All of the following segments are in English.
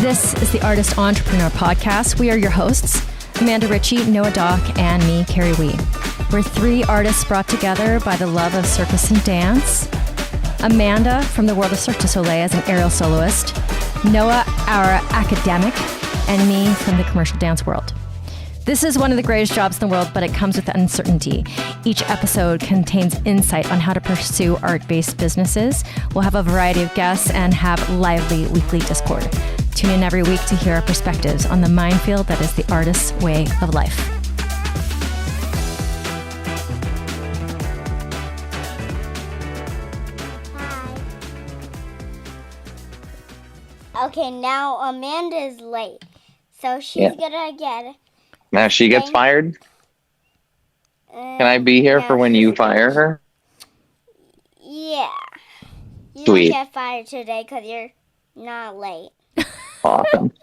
This is the Artist Entrepreneur Podcast. We are your hosts, Amanda Ritchie, Noah Dock, and me, Kerry Wee. We're three artists brought together by the love of circus and dance. Amanda from the world of Cirque du Soleil as an aerial soloist. Noah, our academic, and me from the commercial dance world. This is one of the greatest jobs in the world, but it comes with uncertainty. Each episode contains insight on how to pursue art-based businesses. We'll have a variety of guests and have lively weekly Discord. Tune in every week to hear our perspectives on the minefield that is the artist's way of life. Hi. Okay, now Amanda's late, so she's gonna get... Now she gets fired? Can I be here for when you fire her? Yeah. You Sweet. don't get fired today because you're not late. Awesome.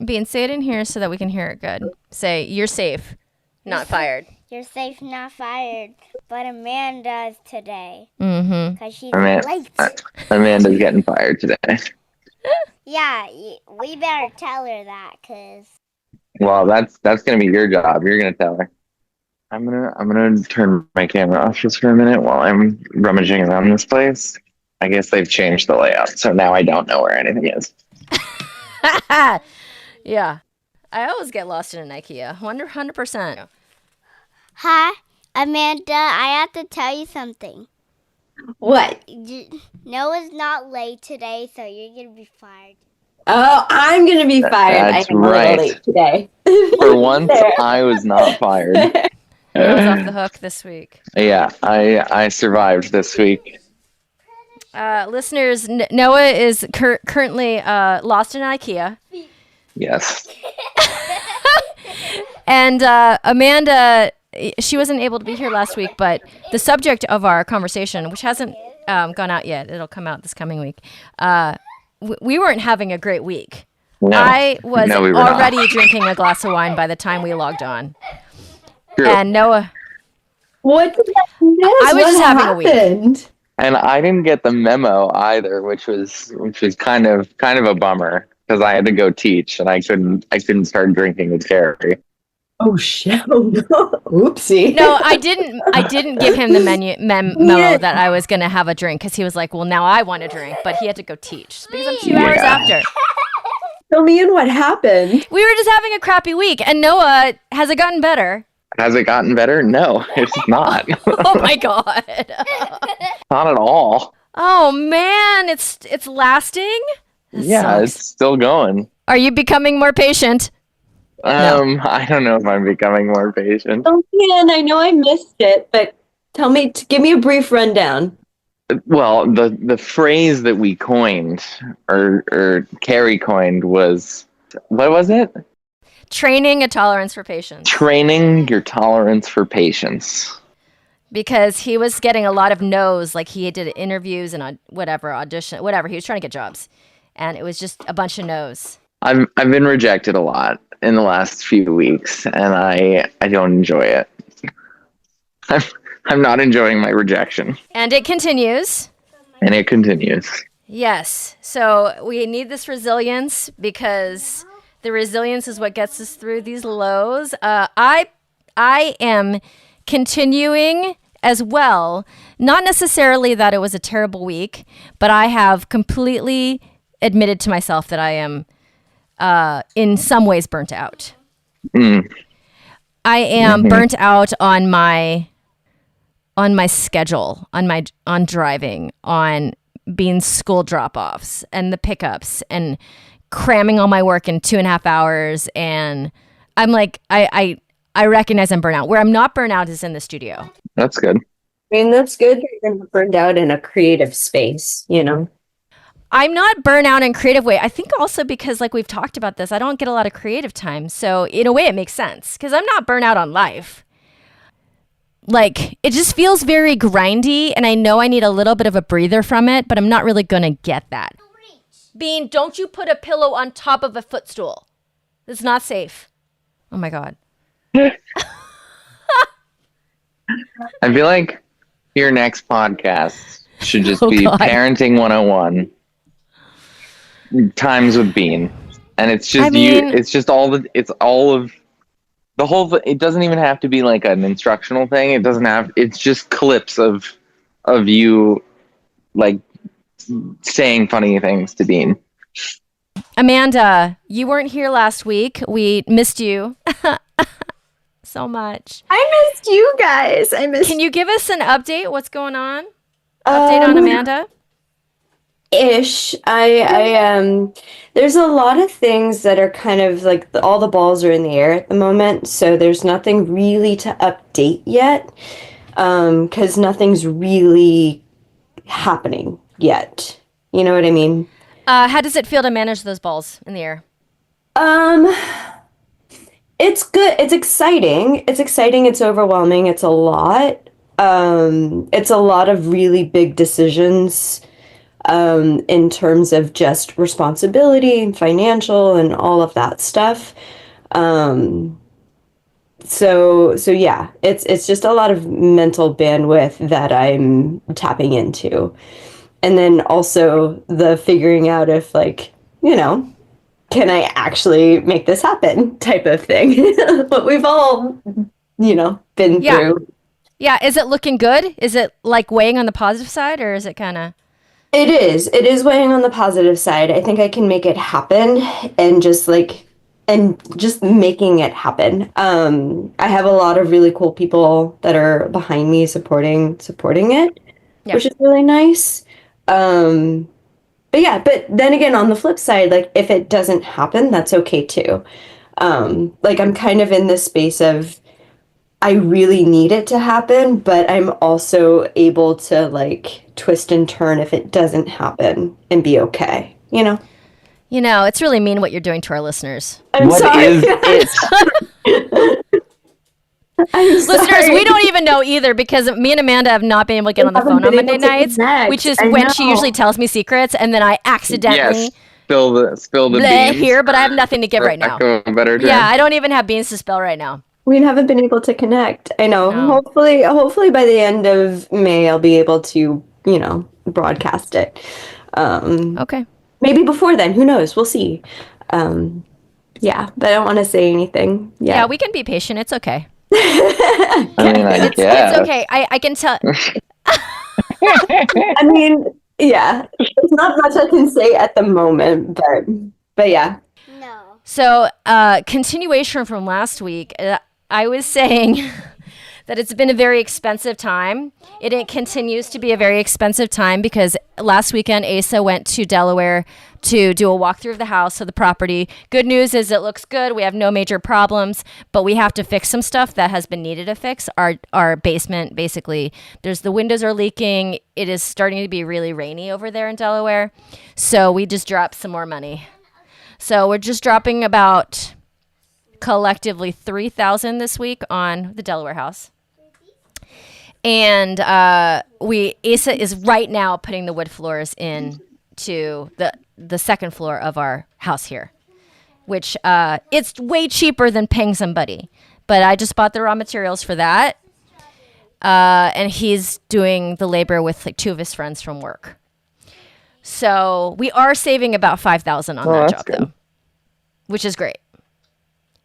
Bean, say it in here so that we can hear it good. Say, you're safe, not fired. You're safe, not fired, but Amanda's today. Mm-hmm. Because she's late. Amanda's getting fired today. Yeah, we better tell her that, because... Well, that's gonna be your job. You're gonna tell her. I'm gonna turn my camera off just for a minute while I'm rummaging around this place. I guess they've changed the layout, so now I don't know where anything is. Yeah. I always get lost in an IKEA. 100%. Hi, Amanda, I have to tell you something. What? Noah's not late today, so you're going to be fired. Oh, I'm going to be fired. That's I am right. a little late today. For once, I was not fired. I was off the hook this week. Yeah, I survived this week. Listeners, Noah is currently lost in IKEA. Yes. And Amanda, she wasn't able to be here last week, but the subject of our conversation, which hasn't gone out yet, it'll come out this coming week, we weren't having a great week. No. I was No, we were already not. drinking a glass of wine by the time we logged on. True. And Noah... What did that mean? I was just having a week. And I didn't get the memo either, which was kind of a bummer because I had to go teach and I couldn't start drinking with Kerry. Oh shit! Oopsie. No, I didn't give him the memo that I was going to have a drink because he was like, well, now I want to drink, but he had to go teach because I'm 2 hours after. Fill me in what happened. We were just having a crappy week, and Noah, has it gotten better? Has it gotten better? No, it's not. Oh my God. Not at all. Oh man, it's lasting? That Yeah, sucks. it's still going. Are you becoming more patient? No. I don't know if I'm becoming more patient. Oh man, I know I missed it, but give me a brief rundown. Well, the phrase that we coined, or Kerry coined, was, what was it? Training a tolerance for patience. Training your tolerance for patience. Because he was getting a lot of no's, like he did interviews and audition, whatever. He was trying to get jobs, and it was just a bunch of no's. I've been rejected a lot in the last few weeks, and I don't enjoy it. I'm not enjoying my rejection. And it continues. And it continues. Yes. So we need this resilience because the resilience is what gets us through these lows. I am continuing as well. Not necessarily that it was a terrible week, but I have completely admitted to myself that I am in some ways burnt out. Mm. I am burnt out on my schedule, on driving, on being school drop-offs and the pickups and cramming all my work in 2.5 hours. And I'm like, I recognize I'm burnt out. Where I'm not burnt out is in the studio. That's good. I mean, that's good. You're not burned out in a creative space, you know. I'm not burnt out in a creative way. I think also because, like we've talked about this, I don't get a lot of creative time. So in a way, it makes sense because I'm not burnt out on life. Like, it just feels very grindy, and I know I need a little bit of a breather from it, but I'm not really going to get that. Bean, don't you put a pillow on top of a footstool. It's not safe. Oh, my God. I feel like your next podcast should just be God. Parenting 101. times with Bean, and it's just I mean, It's just it's all of the whole. It doesn't even have to be like an instructional thing. It doesn't have. It's just clips of you like saying funny things to Bean. Amanda, you weren't here last week. We missed you so much. I missed you guys. Can you give us an update? What's going on? Update on Amanda? Ish. There's a lot of things that are kind of like all the balls are in the air at the moment, so there's nothing really to update yet, because nothing's really happening yet. You know what I mean? How does it feel to manage those balls in the air? It's good. It's exciting. It's exciting. It's overwhelming. It's a lot. It's a lot of really big decisions, in terms of just responsibility and financial and all of that stuff. So yeah, it's just a lot of mental bandwidth that I'm tapping into. And then also the figuring out if, like, can I actually make this happen type of thing. What we've all, been through. Yeah. Is it looking good? Is it like weighing on the positive side, or is it kind of... It is. It is weighing on the positive side. I think I can make it happen, and just making it happen. I have a lot of really cool people that are behind me supporting it, which is really nice. But then again, on the flip side, like, if it doesn't happen, that's okay too. Like, I'm kind of in this space of, I really need it to happen, but I'm also able to, like, twist and turn if it doesn't happen and be okay, it's really mean what you're doing to our listeners. I'm What sorry. is it? Listeners, we don't even know either, because me and Amanda have not been able to get on the phone on Monday nights, which is when she usually tells me secrets, and then I accidentally Yes. Spill the beans. here, but I have nothing to give right now. Better term. Yeah, I don't even have beans to spill right now. We haven't been able to connect. I know. No. Hopefully by the end of May, I'll be able to, broadcast it. Okay. Maybe before then. Who knows? We'll see. Yeah, but I don't want to say anything. Yeah, we can be patient. It's okay. I mean, I guess. It's okay. I can tell. I mean, yeah. There's not much I can say at the moment, but yeah. No. So, continuation from last week, I was saying that it's been a very expensive time. It continues to be a very expensive time because last weekend Asa went to Delaware to do a walkthrough of the house, of the property. Good news is it looks good. We have no major problems, but we have to fix some stuff that has been needed to fix. Our basement, basically, the windows are leaking. It is starting to be really rainy over there in Delaware. So we just dropped some more money. So we're just dropping about collectively $3,000 this week on the Delaware house. And Asa is right now putting the wood floors in to the second floor of our house here, which it's way cheaper than paying somebody. But I just bought the raw materials for that. And he's doing the labor with like two of his friends from work. So we are saving about $5,000 on that job, though, which is great.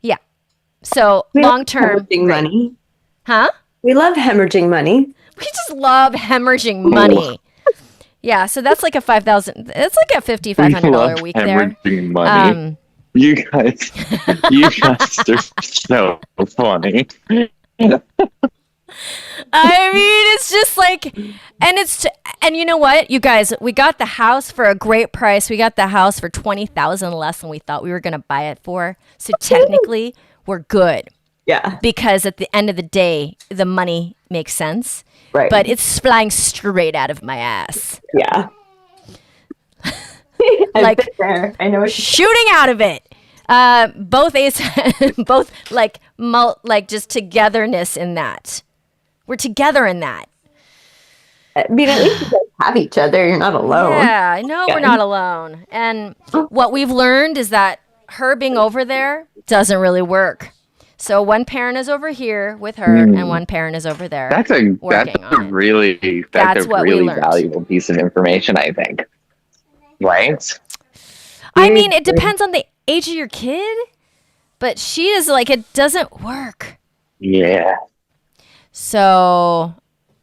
Yeah. So long term, money. Huh? We love hemorrhaging money. We just love hemorrhaging money. Yeah. So that's like a $5,000. It's like a $5,500 a week there. Money. You guys are so funny. I mean, it's just like, and you know what, you guys, we got the house for a great price. We got the house for $20,000 less than we thought we were going to buy it for. So technically, we're good. Yeah. Because at the end of the day, the money makes sense. Right. But it's flying straight out of my ass. Yeah. Like, been there. I know. Shooting out of it. Both like just togetherness in that. We're together in that. I mean, at least you guys have each other. You're not alone. Yeah, no, we're not alone. And what we've learned is that her being over there doesn't really work. So one parent is over here with her, and one parent is over there. That's a really valuable piece of information, I think. Right? I mean, it depends on the age of your kid, but she is like, it doesn't work. Yeah. So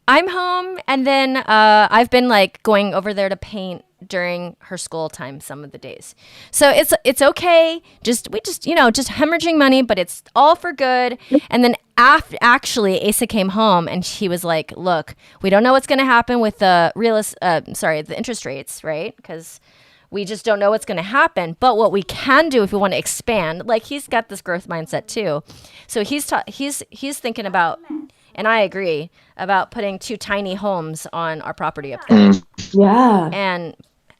I'm home, and then I've been like going over there to paint during her school time some of the days. So it's okay. We just hemorrhaging money, but it's all for good. And then actually Asa came home and he was like, look, we don't know what's going to happen with the the interest rates, right? Because we just don't know what's going to happen. But what we can do if we want to expand, like he's got this growth mindset too. So he's thinking about, and I agree, about putting 2 tiny homes on our property up there. Yeah. And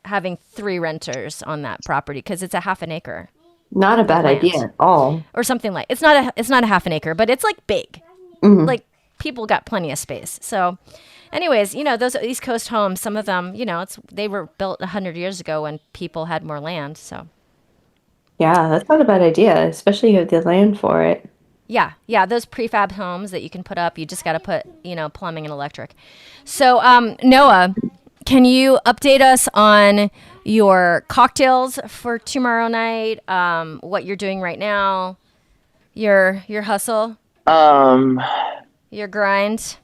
having 3 renters on that property because it's a half an acre. Not a bad idea at all. Or something like it's not a half an acre, but it's like big. Mm-hmm. Like people got plenty of space. So anyways, those East Coast homes, some of them, they were built 100 years ago when people had more land. So yeah, that's not a bad idea, especially if you have the land for it. Yeah, those prefab homes that you can put up, you just got to put, plumbing and electric. So, Noah, can you update us on your cocktails for tomorrow night? What you're doing right now? Your hustle? Your grind?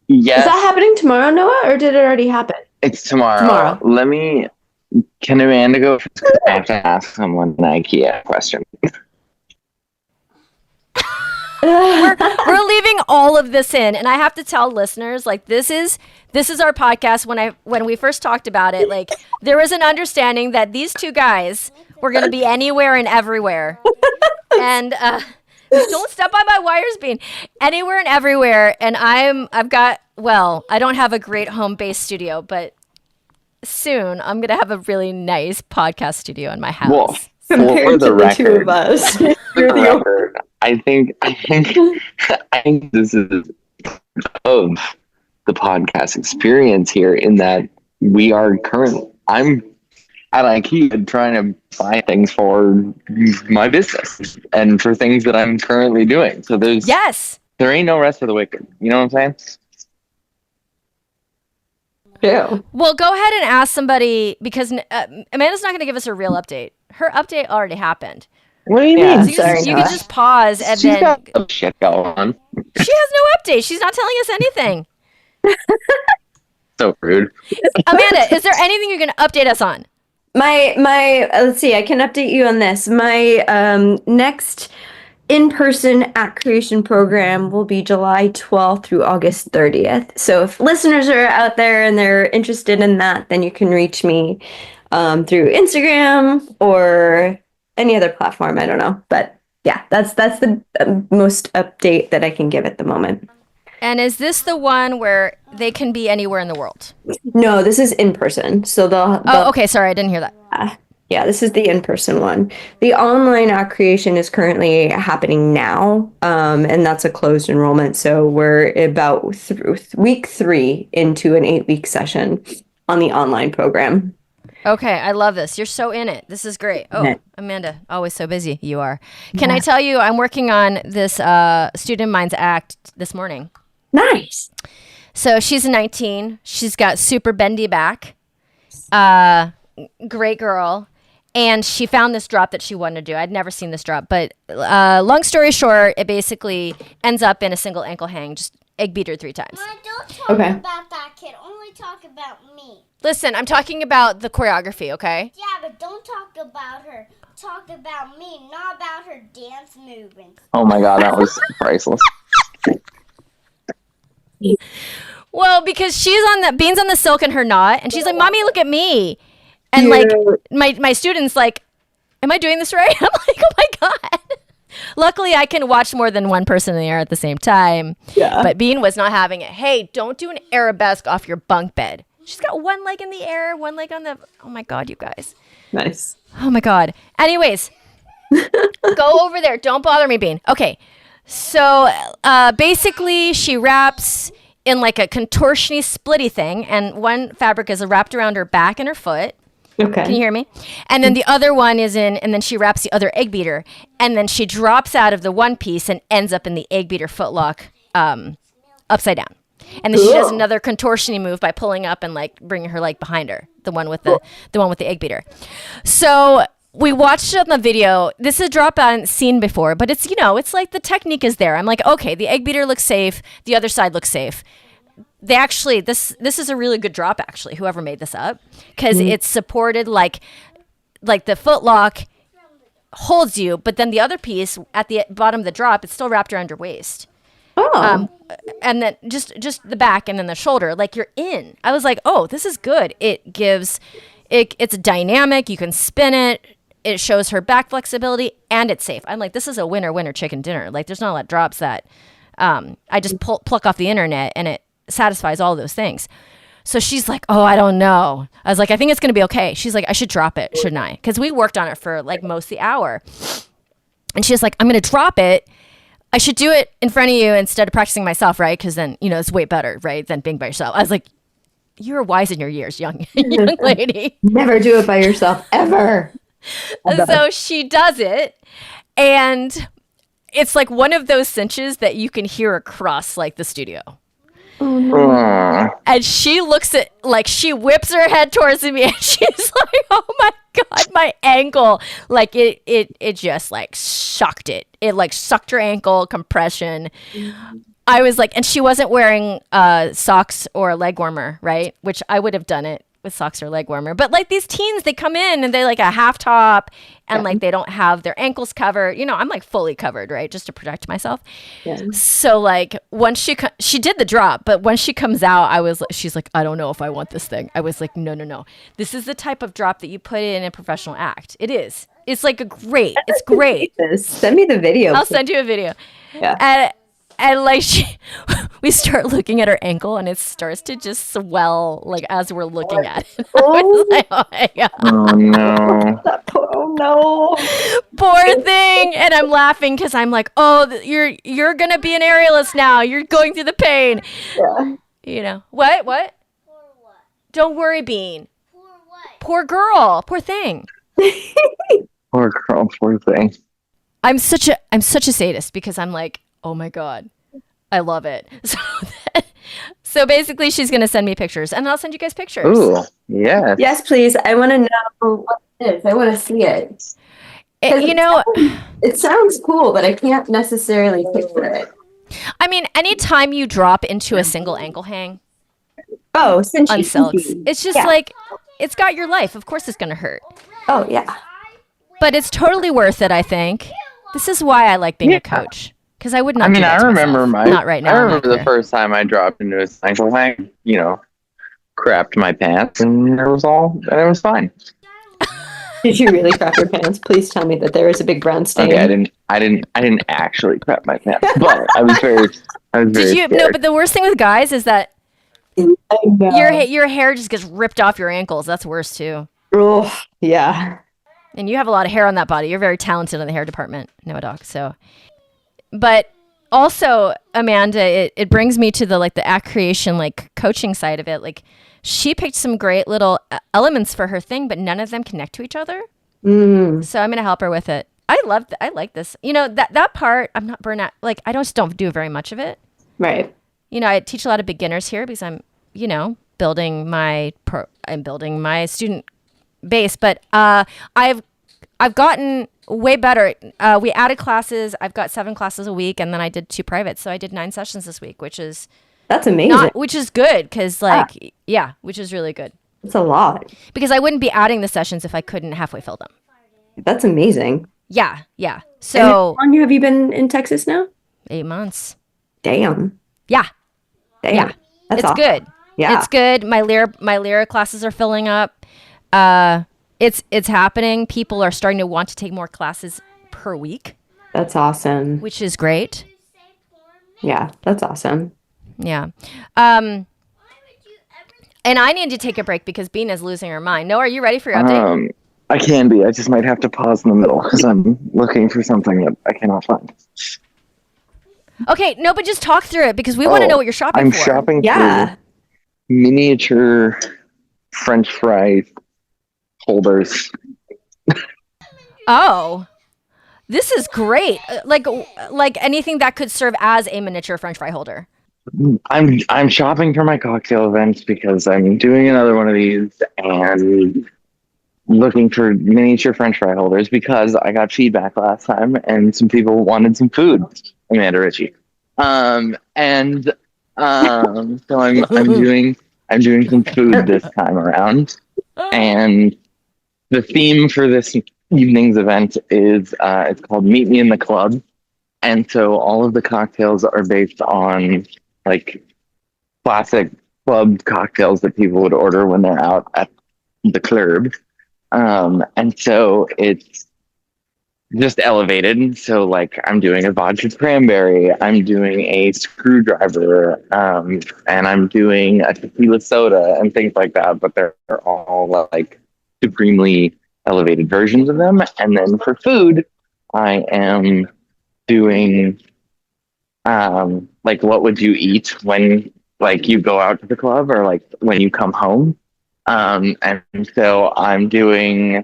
Yes. Is that happening tomorrow, Noah, or did it already happen? It's tomorrow. Can Amanda go first? I have to ask someone an IKEA question. We're leaving all of this in, and I have to tell listeners, like, this is our podcast. When we first talked about it, like, there was an understanding that these 2 guys were going to be anywhere and everywhere, and don't step on my wires, Bean. Anywhere and everywhere, and I don't have a great home-based studio, but soon I'm going to have a really nice podcast studio in my house. Well, Compared to the 2 of us, you're the record. I think this is of the podcast experience here in that we are I'm at IKEA trying to buy things for my business and for things that I'm currently doing. So there ain't no rest for the wicked. You know what I'm saying? Yeah. Well, go ahead and ask somebody because Amanda's not going to give us a real update. Her update already happened. What do you mean? So you can just pause and She's then got some shit going on. She has no update. She's not telling us anything. So rude. Amanda, is there anything you're going to update us on? My let's see, I can update you on this. My next in-person at Creation program will be July 12th through August 30th. So if listeners are out there and they're interested in that, then you can reach me through Instagram or any other platform. I don't know. But yeah, that's the most update that I can give at the moment. And is this the one where they can be anywhere in the world? No, this is in person. So they'll Oh, okay. Sorry, I didn't hear that. Yeah, this is the in-person one. The online at Creation is currently happening now, and that's a closed enrollment. So we're about week 3 into an 8-week session on the online program. Okay, I love this. You're so in it. This is great. Oh, Amanda, always so busy. You are. Can I tell you, I'm working on this Student Minds Act this morning. Nice. So she's 19. She's got super bendy back. Great girl. And she found this drop that she wanted to do. I'd never seen this drop. But long story short, it basically ends up in a single ankle hang. Just egg beat her 3 times. Mom, don't talk about that kid. Only talk about me. Listen, I'm talking about the choreography, okay? Yeah, but don't talk about her. Talk about me, not about her dance movements. Oh my god, that was priceless. Well, because Bean's on the silk in her knot, and she's like, "Mommy, look at me." And like my students like, "Am I doing this right?" I'm like, "Oh my god." Luckily, I can watch more than one person in the air at the same time. Yeah. But Bean was not having it. Hey, don't do an arabesque off your bunk bed. She's got one leg in the air, one leg on the... Oh, my God, you guys. Nice. Oh, my God. Anyways, go over there. Don't bother me, Bean. Okay. So, basically, she wraps in like a contortiony, splitty thing, and one fabric is wrapped around her back and her foot. Okay. Can you hear me? And then the other one is in, and then she wraps the other egg beater, and then she drops out of the one piece and ends up in the egg beater footlock upside down. And then she does Cool. another contortion move by pulling up and like bringing her leg behind her, the one with the egg beater. So we watched it on the video. This is a drop I hadn't seen before, but it's, it's like the technique is there. I'm like, okay, the egg beater looks safe. The other side looks safe. They actually, this is a really good drop, actually, whoever made this up, because it's supported like the foot lock holds you, but then the other piece at the bottom of the drop, it's still wrapped around your waist. Oh. And then just the back and then the shoulder, like you're in. I was like, oh, this is good. It's dynamic. You can spin it. It shows her back flexibility and it's safe. I'm like, this is a winner chicken dinner. Like there's not a lot of drops that I just pluck off the internet and it satisfies all those things. So she's like, oh, I don't know. I was like, I think it's going to be okay. She's like, I should drop it, shouldn't I? Because we worked on it for like most of the hour. And she's like, I'm going to drop it. I should do it in front of you instead of practicing myself, right? Because then, it's way better, right, than being by yourself. I was like, you're wise in your years, young lady. Never do it by yourself, ever. So she does it. And it's like one of those cinches that you can hear across like the studio. And she looks at, like, she whips her head towards me and she's like, oh my God, my ankle. Like it just like sucked it. It like sucked her ankle, compression. I was like, and she wasn't wearing socks or a leg warmer, right? Which I would have done it with socks or leg warmer. But like these teens, they come in and they like a half top and like they don't have their ankles covered. I'm like fully covered, right? Just to protect myself. Yeah. So like once she did the drop, but when she comes out, she's like, I don't know if I want this thing. I was like, no. This is the type of drop that you put in a professional act. It is. It's like it's great. Send me the video. I'll send you a video. Yeah. And like we start looking at her ankle and it starts to just swell like as we're looking at it. I was like, oh my God. Oh no. Oh no. Poor thing. And I'm laughing because I'm like, oh, you're gonna be an aerialist now. You're going through the pain. Yeah. What? Poor what? Don't worry, Bean. Poor what? Poor girl. Poor thing. Poor girl, poor thing. I'm such a sadist because I'm like, oh my God, I love it. So basically she's going to send me pictures and I'll send you guys pictures. Ooh, yeah. Yes, please. I want to know what it is. I want to see it. It sounds cool, but I can't necessarily picture it. I mean, anytime you drop into a single ankle hang Oh, since on you silks, it's just like, it's got your life. Of course it's going to hurt. Oh, yeah. But it's totally worth it, I think. This is why I like being a coach. Because I would not. I remember not right now. I remember the first time I dropped into a ankle hang, crapped my pants and it was fine. Did you really crap your pants? Please tell me that there was a big brown stain. Okay, I didn't actually crap my pants, but I was very Did you? scared. No, but the worst thing with guys is that I know. your hair just gets ripped off your ankles. That's worse too. Oh, yeah. And you have a lot of hair on that body. You're very talented in the hair department, Noah Doc. So, but also, Amanda, it brings me to the act creation, like coaching side of it. Like she picked some great little elements for her thing, but none of them connect to each other. So I'm going to help her with it. I like this. That part, I'm not burnt out. Like I just don't do very much of it. Right. I teach a lot of beginners here because I'm, building my student base, but I've gotten way better. We added classes. I've got 7 classes a week, and then I did 2 privates. So I did 9 sessions this week, which is That's amazing. which is good because which is really good That's a lot. because I wouldn't be adding the sessions if I couldn't halfway fill them. That's amazing. Yeah. And So how long have you been in Texas now? 8 months. Damn. Yeah. Damn. That's It's awesome. good. Yeah. It's good. My lyra classes are filling up. It's happening. People are starting to want to take more classes per week, That's awesome. which is great. Yeah, that's awesome. Yeah. And I need to take a break because Bean is losing her mind. Noah, are you ready for your update? I can be. I just might have to pause in the middle because I'm looking for something that I cannot find. Okay, no, but just talk through it because we want to know what you're shopping I'm for. shopping Yeah. for miniature French fry holders. Oh, this is great. Like anything that could serve as a miniature French fry holder. I'm shopping for my cocktail events because I'm doing another one of these and looking for miniature French fry holders because I got feedback last time and some people wanted some food. Amanda Ritchie. And so I'm doing some food this time around. And the theme for this evening's event is it's called Meet Me in the Club. And so all of the cocktails are based on like classic club cocktails that people would order when they're out at the club. And so it's just elevated. So like I'm doing a vodka cranberry, I'm doing a screwdriver, and I'm doing a tequila soda and things like that. But they're all like supremely elevated versions of them. And then for food, I am doing like what would you eat when like you go out to the club or like when you come home. And so I'm doing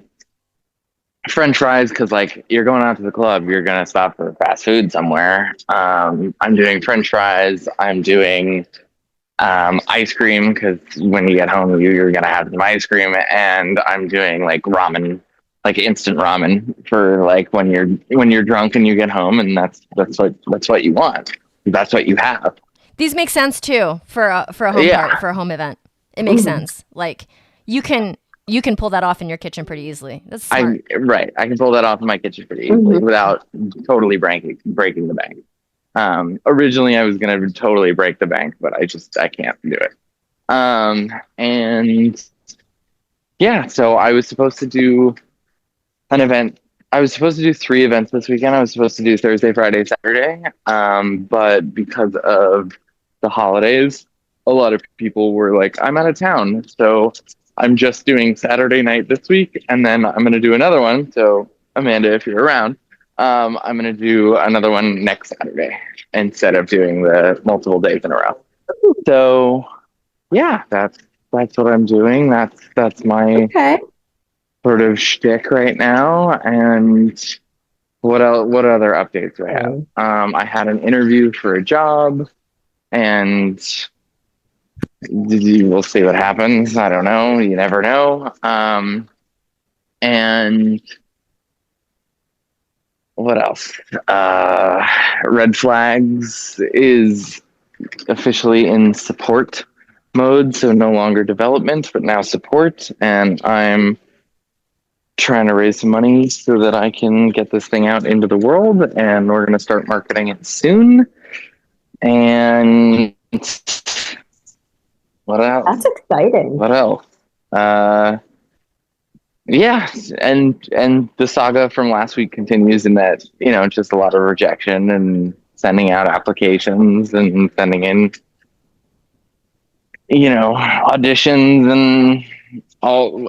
French fries because like you're going out to the club, you're gonna stop for fast food somewhere. I'm doing French fries. I'm doing ice cream because when you get home, you're gonna have some ice cream, and I'm doing like ramen, like instant ramen for like when you're drunk and you get home, and that's what you want. That's what you have. These make sense too for a home party, for a home event. It makes sense. Like you can pull that off in your kitchen pretty easily. That's smart. I can pull that off in my kitchen pretty easily without totally breaking the bank. Originally I was gonna totally break the bank, but I can't do it. And yeah, so I was supposed to do an event. I was supposed to do 3 events this weekend. I was supposed to do Thursday, Friday, Saturday. But because of the holidays, a lot of people were like, I'm out of town. So I'm just doing Saturday night this week. And then I'm going to do another one. So Amanda, if you're around, I'm going to do another one next Saturday instead of doing the multiple days in a row. So yeah, that's what I'm doing. That's my sort of shtick right now. And what else? What other updates do I have? I had an interview for a job, and we'll see what happens. I don't know. You never know. And what else? Red Flags is officially in support mode, so no longer development, but now support. And I'm trying to raise some money so that I can get this thing out into the world, and we're going to start marketing it soon. And what else? That's exciting. What else? Yeah, and the saga from last week continues in that, just a lot of rejection and sending out applications and sending in, auditions and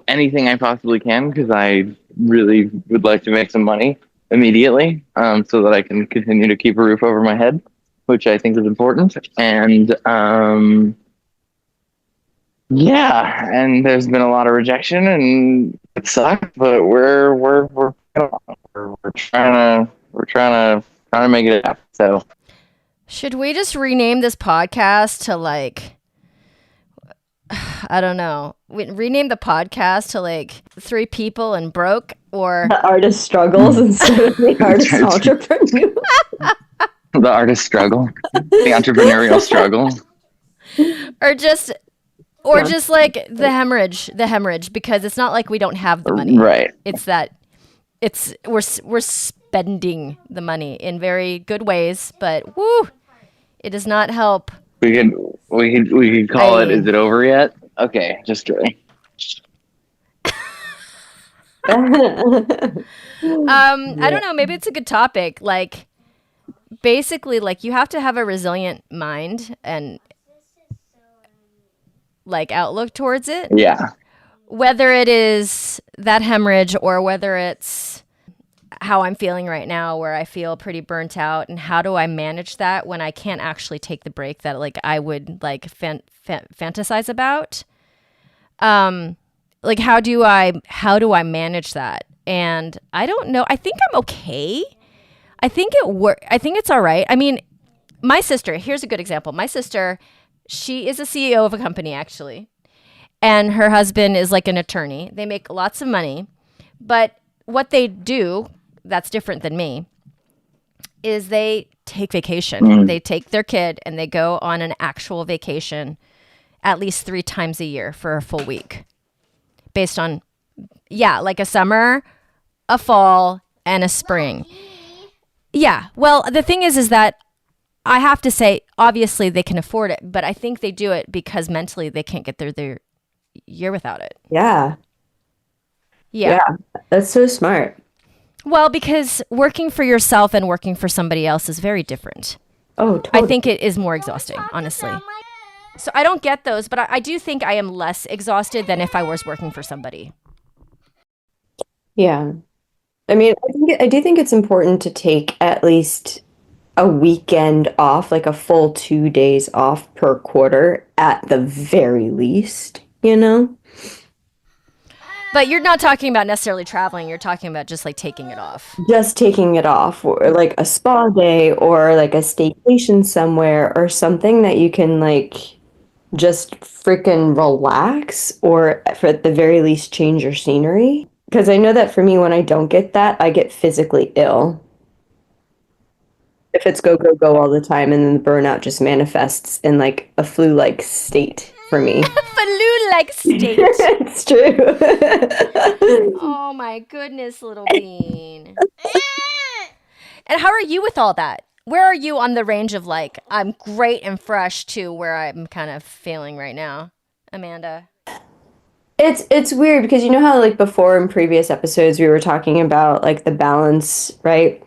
anything I possibly can, because I really would like to make some money immediately, so that I can continue to keep a roof over my head, which I think is important. And yeah, and there's been a lot of rejection, and it sucks, but we're trying to make it happen. So should we just rename this podcast to like, I don't know, rename the podcast to like 3 people and broke, or the artist struggles instead of the artist entrepreneur. The artist struggle, the entrepreneurial struggle, or just like the hemorrhage, because it's not like we don't have the money, right? It's that we're spending the money in very good ways, but woo, it does not help. We could call it. Is it over yet? Okay, just kidding. I don't know. Maybe it's a good topic. Like, basically, like, you have to have a resilient mind and like outlook towards it. Yeah. Whether it is that hemorrhage or whether it's how I'm feeling right now, where I feel pretty burnt out, and how do I manage that when I can't actually take the break that like I would like fantasize about. Like how do I manage that? And I don't know. I think I'm okay. I think it's all right. I mean, my sister, here's a good example. My sister, she is a CEO of a company, actually. And her husband is like an attorney. They make lots of money. But what they do, that's different than me, is they take vacation. They take their kid and they go on an actual vacation at least 3 times a year for a full week. Based on, like a summer, a fall, and a spring. Yeah. Well, the thing is that I have to say, obviously they can afford it, but I think they do it because mentally they can't get through their year without it. Yeah. Yeah. That's so smart. Well, because working for yourself and working for somebody else is very different. Oh, totally. I think it is more exhausting, honestly. So I don't get those, but I do think I am less exhausted than if I was working for somebody. Yeah. I mean, I do think it's important to take at least a weekend off, like a full 2 days off per quarter at the very least, you know? But you're not talking about necessarily traveling. You're talking about just like taking it off. Just taking it off, or like a spa day or like a staycation somewhere or something that you can like just freaking relax or for at the very least change your scenery. Because I know that for me, when I don't get that, I get physically ill. If it's go, go, go all the time and then the burnout just manifests in like a flu-like state for me. Flu-like state. It's true. Oh my goodness, little bean. And how are you with all that? Where are you on the range of like, I'm great and fresh to where I'm kind of failing right now, Amanda? It's weird because you know how like before in previous episodes we were talking about like the balance, right?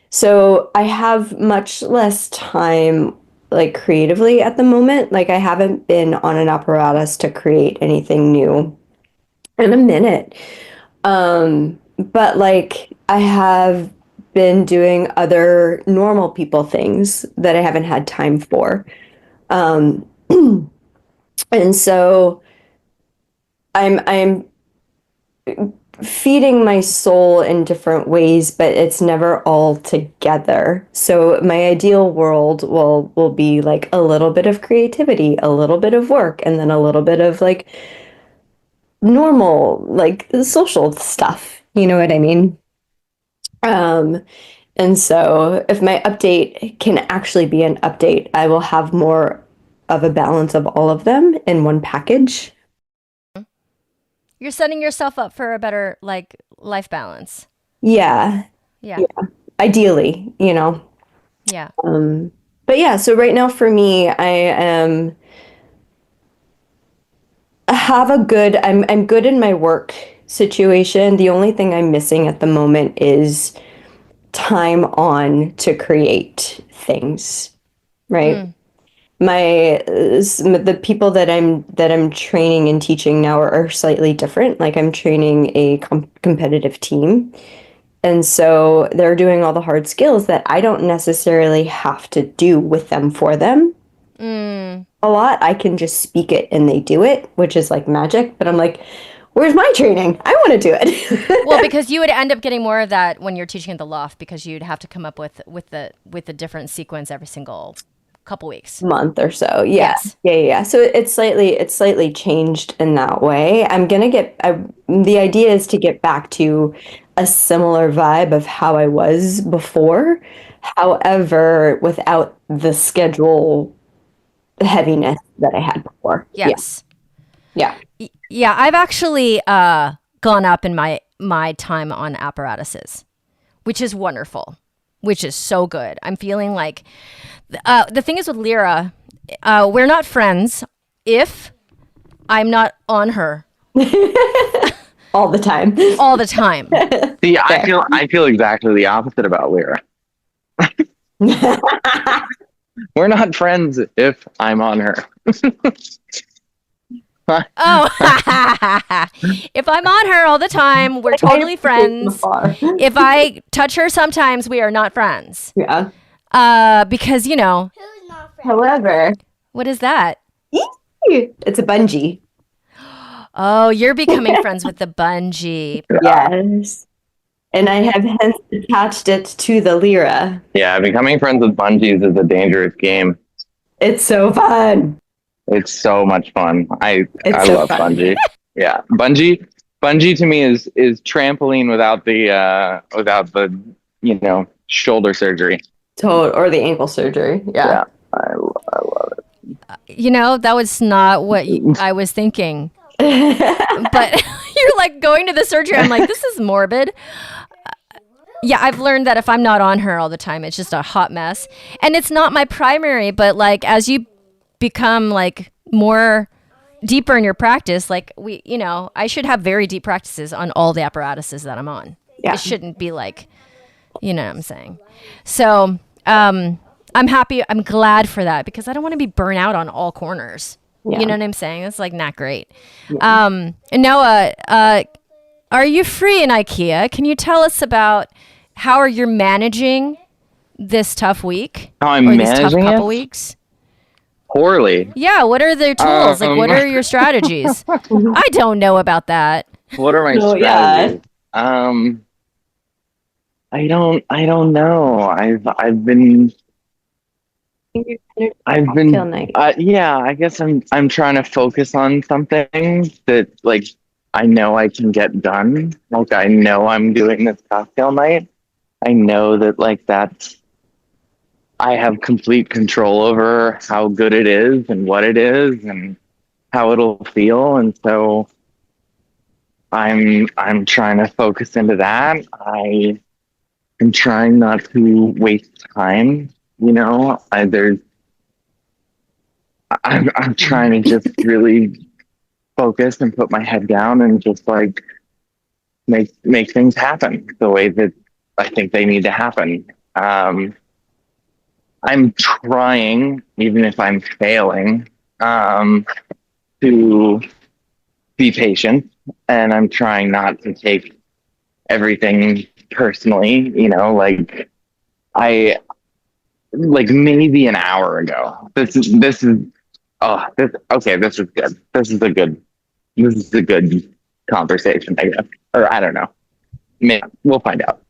So I have much less time like creatively at the moment. Like I haven't been on an apparatus to create anything new in a minute. But like I have been doing other normal people things that I haven't had time for. Um, and so I'm feeding my soul in different ways, but it's never all together. So my ideal world will be like a little bit of creativity, a little bit of work, and then a little bit of like normal, like social stuff. You know what I mean? And so if my update can actually be an update, I will have more of a balance of all of them in one package. You're setting yourself up for a better like life balance. Yeah. Yeah. Ideally, you know. Yeah. But yeah, so right now for me, I'm good in my work situation. The only thing I'm missing at the moment is time on to create things, right? The people that I'm training and teaching now are slightly different. Like I'm training a competitive team. And so they're doing all the hard skills that I don't necessarily have to do with them for them. A lot. I can just speak it and they do it, which is like magic. But I'm like, where's my training? I want to do it. Well, because you would end up getting more of that when you're teaching at the loft because you'd have to come up with the different sequence every single couple weeks. Month or so. Yes. Yeah. So it's slightly changed in that way. The idea is to get back to a similar vibe of how I was before. However, without the schedule heaviness that I had before. Yes. Yeah. Yeah, I've actually gone up in my time on apparatuses, which is wonderful, which is so good. I'm feeling like the thing is with Lyra, we're not friends if I'm not on her all the time. All the time. See, I feel exactly the opposite about Lyra. We're not friends if I'm on her. Oh, if I'm on her all the time, we're totally friends. If I touch her sometimes, we are not friends. Yeah. Because, you know. Who's not friends? However. What is that? It's a bungee. Oh, you're becoming friends with the bungee. Yes. And I have hence attached it to the Lyra. Yeah, becoming friends with bungees is a dangerous game. It's so fun. It's so much fun. I It's so love fun. bungee. Yeah, bungee to me is trampoline without the shoulder surgery. Or the ankle surgery. Yeah. Yeah, I love That was not what it. I was thinking. But you're like going to the surgery. I'm like, this is morbid. Yeah, I've learned that if I'm not on her all the time, it's just a hot mess. And it's not my primary, but like as you become like more deeper in your practice, like I should have very deep practices on all the apparatuses that I'm on. Yeah. It shouldn't be like, you know what I'm saying? So, I'm happy. I'm glad for that because I don't want to be burnt out on all corners. Yeah. You know what I'm saying? It's like not great. Yeah. Noah, are you free in IKEA? Can you tell us about how are you managing this tough week? How I'm or these tough managing couple it? weeks? Poorly. Yeah, what are their tools? Like, what are your strategies? I don't know about that. What are my So, strategies? I don't know. I've been Cocktail night. yeah, I guess I'm trying to focus on something that like I know I can get done. Like I know I'm doing this cocktail night. I know that like that's I have complete control over how good it is and what it is and how it'll feel. And so I'm trying to focus into that. I am trying not to waste time. I'm trying to just really focus and put my head down and just like make things happen the way that I think they need to happen. I'm trying, even if I'm failing, to be patient, and I'm trying not to take everything personally. Like maybe an hour ago. This is okay. This is good. This is a good conversation, I guess, or I don't know. Maybe we'll find out.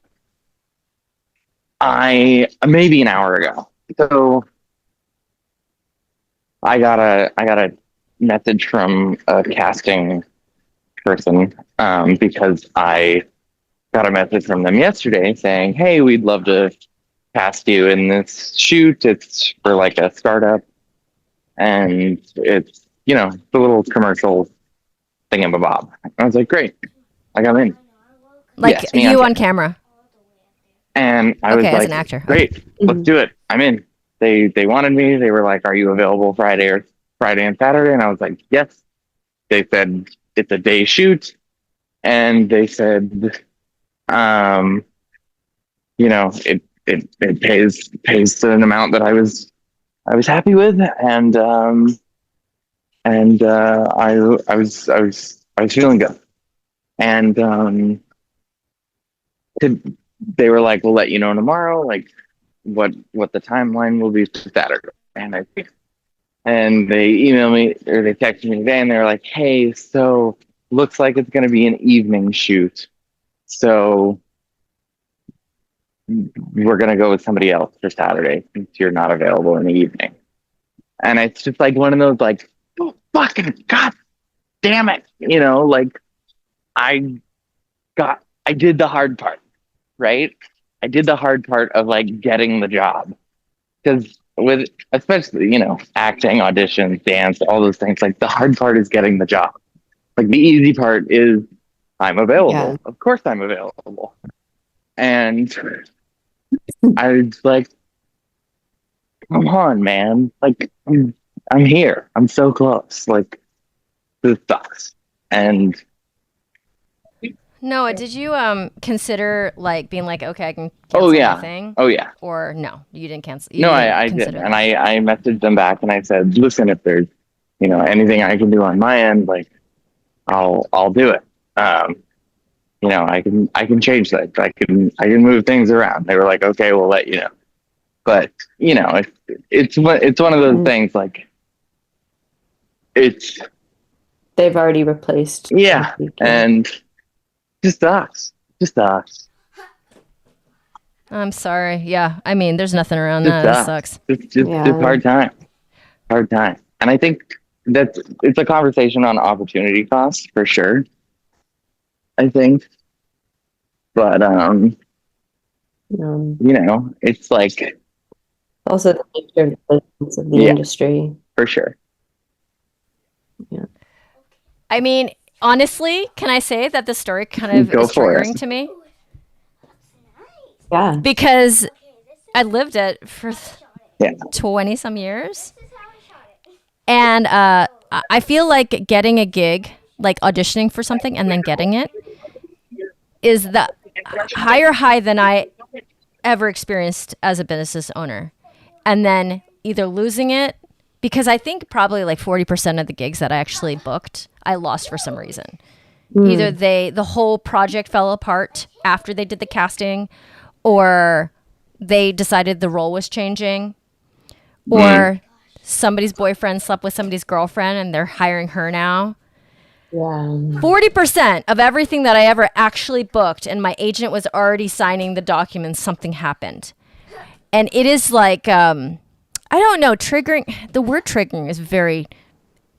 Maybe an hour ago. So I got a message from a casting person because I got a message from them yesterday saying, "Hey, we'd love to cast you in this shoot. It's for like a startup, and it's the little commercial thingamabob." I was like, "Great, I got in." Like Yes, me you on camera. And I was as like, an actor. "Great, let's do it. I'm in." They wanted me. They were like, "Are you available Friday and Saturday?" And I was like, "Yes." They said it's a day shoot, and they said, it pays an amount that I was happy with, and I was feeling good, and they were like, "We'll let you know tomorrow, like what the timeline will be for Saturday." And they emailed me or they texted me today, and they were like, "Hey, so looks like it's going to be an evening shoot, so we're going to go with somebody else for Saturday since you're not available in the evening." And it's just like one of those like, oh, fucking god damn it, like I did the hard part, right? I did the hard part of like getting the job, because with especially acting, auditions, dance, all those things, like the hard part is getting the job. Like the easy part is I'm available. Yeah. Of course I'm available. And I was like, come on, man. Like I'm here. I'm so close. Like this sucks. And Noah, did you consider like being like, okay, I can oh cancel yeah. my thing? Oh yeah. Or no, you didn't cancel. You No, didn't I did. consider And that. I messaged them back and I said, listen, if there's, anything I can do on my end, like I'll do it. I can change that. I can move things around. They were like, okay, we'll let you know. But it's one of those things like it's They've already replaced. yeah, and just sucks. I'm sorry. Yeah, I mean, there's nothing around It that. It sucks. sucks. It's hard time. And I think it's a conversation on opportunity cost for sure. I think, but it's like Also, the nature of the business of the Yeah. industry. for sure. I mean, honestly, can I say that the story kind of Go is for it. triggering to me? Yeah. Because I lived it for Yeah. 20 some years. And I feel like getting a gig, like auditioning for something and then getting it, is the higher high than I ever experienced as a business owner. And then either losing it, because I think probably like 40% of the gigs that I actually booked, I lost for some reason. Either the whole project fell apart after they did the casting, or they decided the role was changing, or somebody's boyfriend slept with somebody's girlfriend and they're hiring her now. Yeah. 40% of everything that I ever actually booked, and my agent was already signing the documents, something happened. And it is like, I don't know, triggering. The word triggering is very,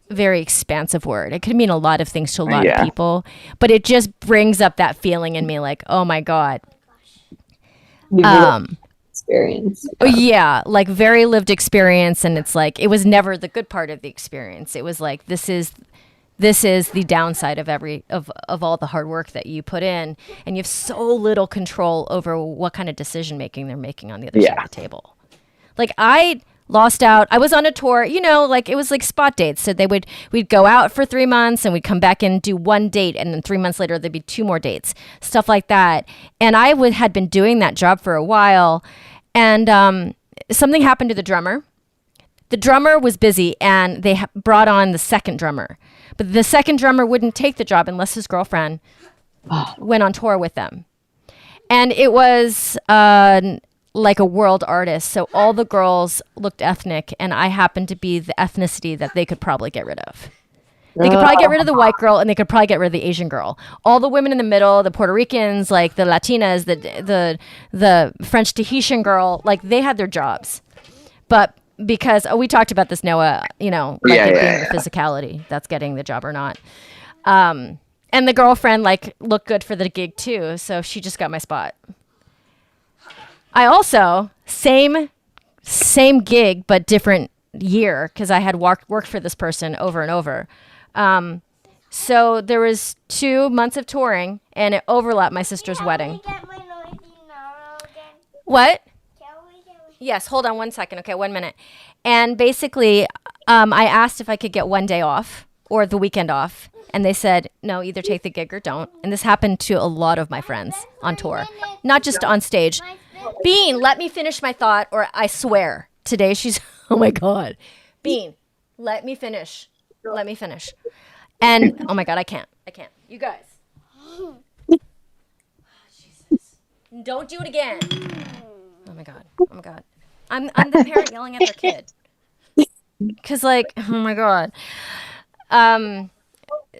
very expansive word. It could mean a lot of things to a lot of Yeah. people, but it just brings up that feeling in me like, oh my God. Experience. Yeah, like very lived experience. And it's like, it was never the good part of the experience. It was like, this is the downside of of all the hard work that you put in, and you have so little control over what kind of decision making they're making on the other side Yeah. of the table. Like I lost out. I was on a tour, like it was like spot dates. So we'd go out for 3 months and we'd come back and do one date, and then 3 months later there'd be 2 more dates, stuff like that. And I had been doing that job for a while, and something happened to the drummer. The drummer was busy, and they brought on the second drummer. But the second drummer wouldn't take the job unless his girlfriend went on tour with them. And it was like a world artist. So all the girls looked ethnic, and I happened to be the ethnicity that they could probably get rid of. They could probably get rid of the white girl, and they could probably get rid of the Asian girl. All the women in the middle, the Puerto Ricans, like the Latinas, the French Tahitian girl, like they had their jobs. But because we talked about this, Noah, being the physicality that's getting the job or not. And the girlfriend like looked good for the gig too, so she just got my spot. I also same gig but different year, because I had worked for this person over and over. So there was 2 months of touring, and it overlapped my sister's wedding. Can we get my noisy Nara again? What? Can we get my... Yes, hold on 1 second. Okay, 1 minute. And basically, I asked if I could get one day off or the weekend off. And they said, no, either take the gig or don't. And this happened to a lot of my friends on tour, not just on stage. Bean, let me finish my thought, or I swear. Today she's, oh my God. Bean, let me finish. Let me finish. And, oh my God, I can't. You guys. Jesus. Don't do it again. Oh my God. I'm the parent yelling at their kid. Because, like, oh my God.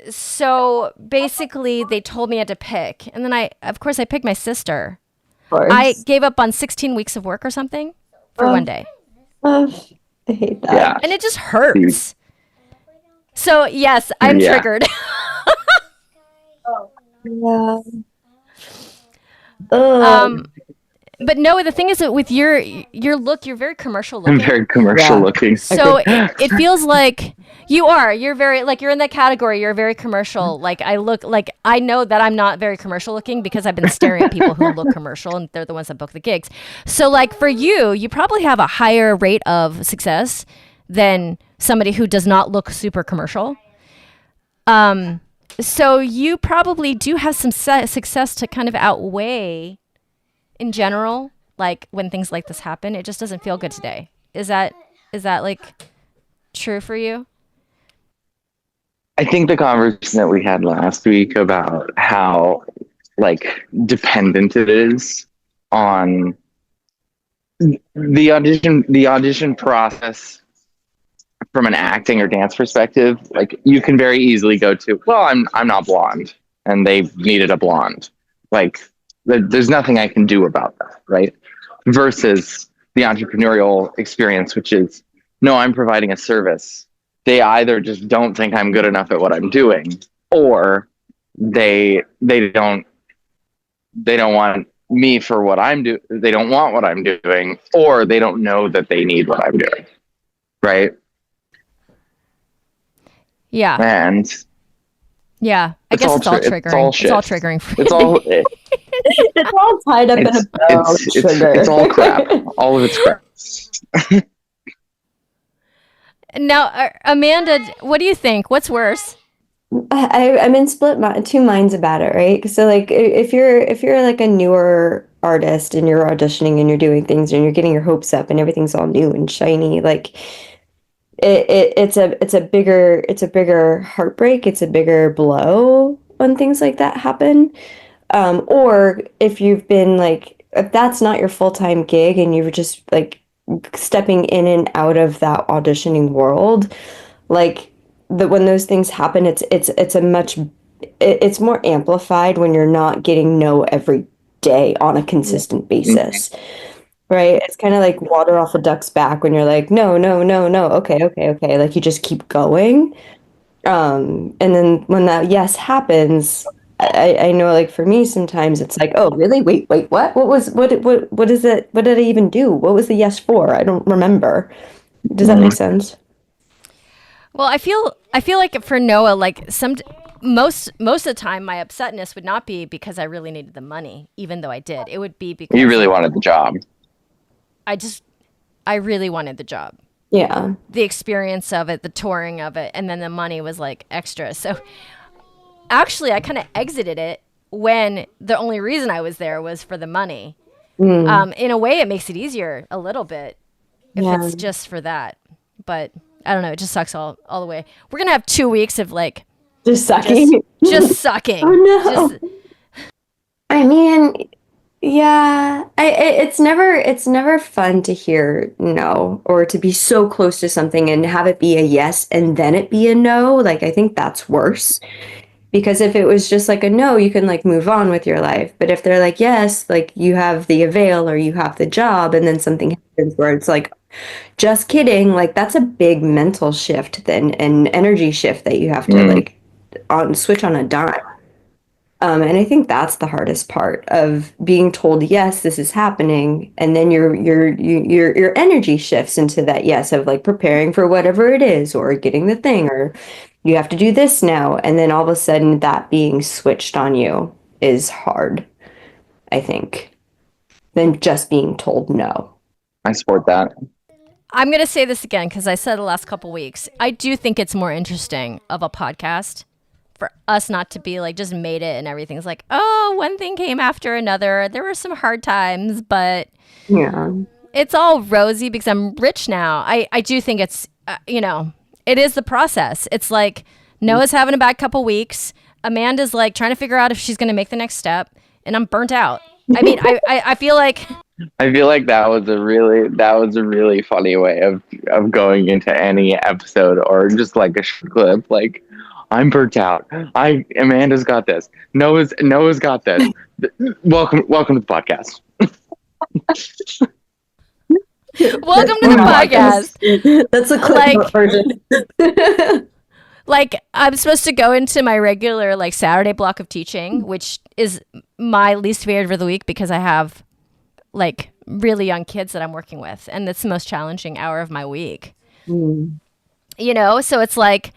So basically, they told me I had to pick. And then I picked my sister. I gave up on 16 weeks of work or something for one day. I hate that. Yeah. And it just hurts. So, yes, I'm triggered. Yeah. But no, the thing is that with your look, you're very commercial I'm looking. very commercial looking. So it feels like you're very, like, you're in that category. You're very commercial. Like I know that I'm not very commercial looking because I've been staring at people who look commercial, and they're the ones that book the gigs. So like for you probably have a higher rate of success than somebody who does not look super commercial. So you probably do have some success to kind of outweigh in general, like when things like this happen. It just doesn't feel good today. Is that like true for you? I think the conversation that we had last week about how like dependent it is on the audition process from an acting or dance perspective, like you can very easily go to, well, I'm not blonde and they needed a blonde. Like there's nothing I can do about that, right? versus the entrepreneurial experience, which is, no, I'm providing a service. They either just don't think I'm good enough at what I'm doing, or they don't want me for what I'm doing. They don't want what I'm doing, or they don't know that they need what I'm doing. Right. Yeah. And yeah, I guess it's all triggering. It's all triggering. It's all it's all tied up in a bow. It's all crap. All of it's crap. Now, Amanda, what do you think? What's worse? I'm in two minds about it, right? So like if you're like a newer artist and you're auditioning and you're doing things and you're getting your hopes up and everything's all new and shiny, like it's a bigger heartbreak, it's a bigger blow when things like that happen. Or if you've been like, if that's not your full-time gig and you're just like stepping in and out of that auditioning world, like when those things happen, it's more amplified when you're not getting no every day on a consistent basis. Right? It's kind of like water off a duck's back when you're like, no, no, no, no, okay. Like you just keep going. And then when that yes happens, I know like for me sometimes it's like, oh really? Wait, what? What is it? What did I even do? What was the yes for? I don't remember. Does that make sense? Well, I feel like for Noah, like most of the time my upsetness would not be because I really needed the money, even though I did. It would be because you really wanted the job. I really wanted the job. Yeah. The experience of it, the touring of it, and then the money was like extra. So actually I kind of exited it when the only reason I was there was for the money. In a way it makes it easier a little bit if it's just for that. But I don't know, it just sucks all the way. We're going to have 2 weeks of like just sucking. Just sucking. Oh no. I mean, yeah, it's never fun to hear no or to be so close to something and have it be a yes and then it be a no. Like, I think that's worse because if it was just like a no, you can like move on with your life. But if they're like, yes, like you have the avail or you have the job and then something happens where it's like, just kidding, like that's a big mental shift then an energy shift that you have to like switch on a dime. And I think that's the hardest part of being told, yes, this is happening. And then your energy shifts into that yes of like preparing for whatever it is or getting the thing or you have to do this now. And then all of a sudden that being switched on you is hard, I think, than just being told no. I support that. I'm going to say this again because I said the last couple weeks. I do think it's more interesting of a podcast for us not to be like just made it and everything's like, oh, one thing came after another. There were some hard times, but yeah, it's all rosy because I'm rich now. I do think it's, it is the process. It's like Noah's having a bad couple weeks. Amanda's like trying to figure out if she's going to make the next step and I'm burnt out. I mean, I feel like that was a really funny way of going into any episode or just like a clip. Like, I'm burnt out. Amanda's got this. Noah's got this. Welcome to the podcast. Welcome to the podcast. That's a clip version. Like I'm supposed to go into my regular like Saturday block of teaching, which is my least favorite of the week because I have like really young kids that I'm working with, and it's the most challenging hour of my week. So it's like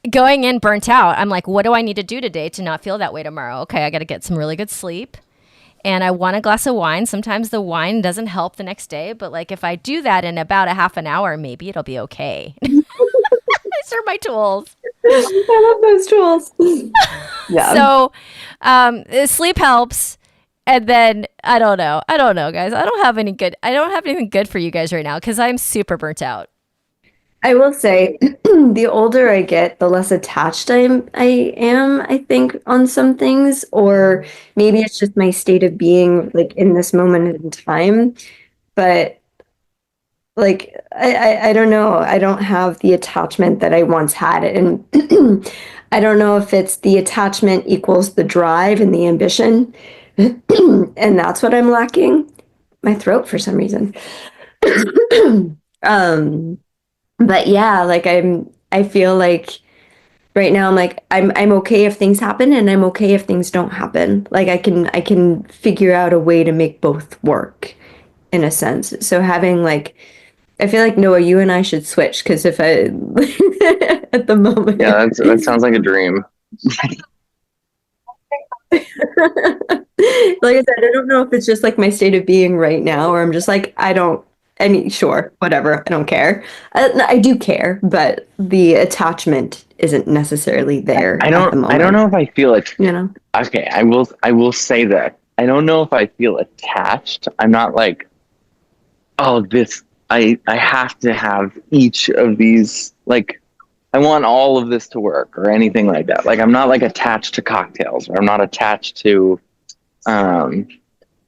going in burnt out. I'm like, what do I need to do today to not feel that way tomorrow? Okay, I got to get some really good sleep. And I want a glass of wine. Sometimes the wine doesn't help the next day, but like if I do that in about a half an hour, maybe it'll be okay. These are my tools. I love those tools. Yeah. So sleep helps. And then I don't know, guys. I don't have anything good for you guys right now because I'm super burnt out. I will say, the older I get, the less attached I am, I think, on some things, or maybe it's just my state of being, like, in this moment in time. But, like, I don't know. I don't have the attachment that I once had. And I don't know if it's the attachment equals the drive and the ambition. And that's what I'm lacking. my throat for some reason. But yeah, like I feel like right now I'm okay if things happen, and I'm okay if things don't happen. Like I can figure out a way to make both work in a sense. So having like, I feel like Noah, you and I should switch, because if I at the moment, Yeah, that sounds like a dream. like I said, I don't know if it's just like my state of being right now, or I'm just like, I mean, sure, whatever, I don't care. I do care, but the attachment isn't necessarily there at the moment. I don't know if I feel it. You know? Okay, I will say that I don't know if I feel attached. I'm not like, oh, this I have to have each of these, like I want all of this to work or anything like that. Like I'm not like attached to cocktails, or I'm not attached to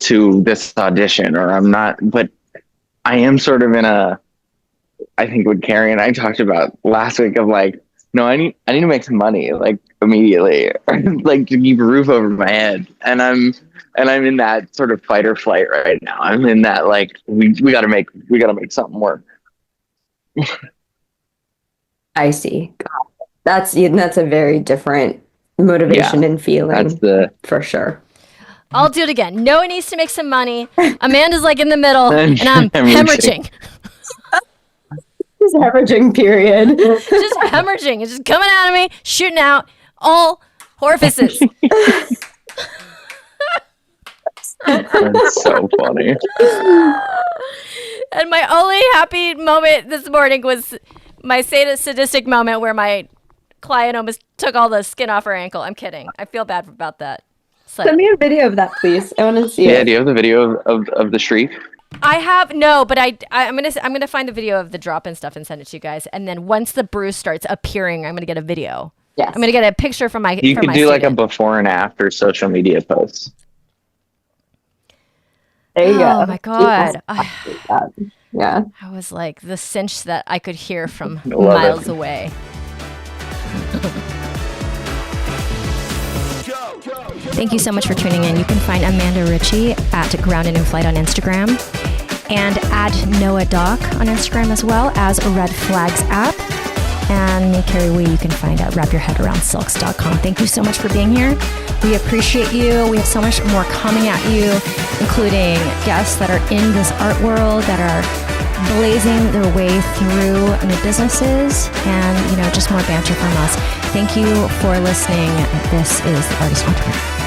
this audition, or I'm not, but I am sort of in a, I think what Kerry and I talked about last week of like, no, I need to make some money like immediately, like to keep a roof over my head. And I'm in that sort of fight or flight right now. I'm in that like we gotta make something work. I see. That's a very different motivation and feeling. That's for sure. I'll do it again. Noah needs to make some money. Amanda's like in the middle, and I'm hemorrhaging. This hemorrhaging period. Just hemorrhaging. It's just coming out of me, shooting out all orifices. That's so funny. And my only happy moment this morning was my sadistic moment where my client almost took all the skin off her ankle. I'm kidding. I feel bad about that. So, Send me a video of that, please. I want to see it. Yeah, do you have the video of the shriek? I have no, but I'm gonna find the video of the drop and stuff and send it to you guys. And then once the bruise starts appearing, I'm gonna get a video. Yes. I'm gonna get a picture from my. You could do like a before and after social media post. There you go. Oh my god! Yeah. I was like the cinch that I could hear from Love miles it. away. Thank you so much for tuning in. You can find Amanda Ritchie at Grounded in Flight on Instagram, and at Noah Doc on Instagram, as well as Red Flags app. And me, Kerry Wee, you can find at wrapyourheadaroundsilks.com. Thank you so much for being here. We appreciate you. We have so much more coming at you, including guests that are in this art world, that are blazing their way through new businesses, and just more banter from us. Thank you for listening. This is The Artist Entrepreneur.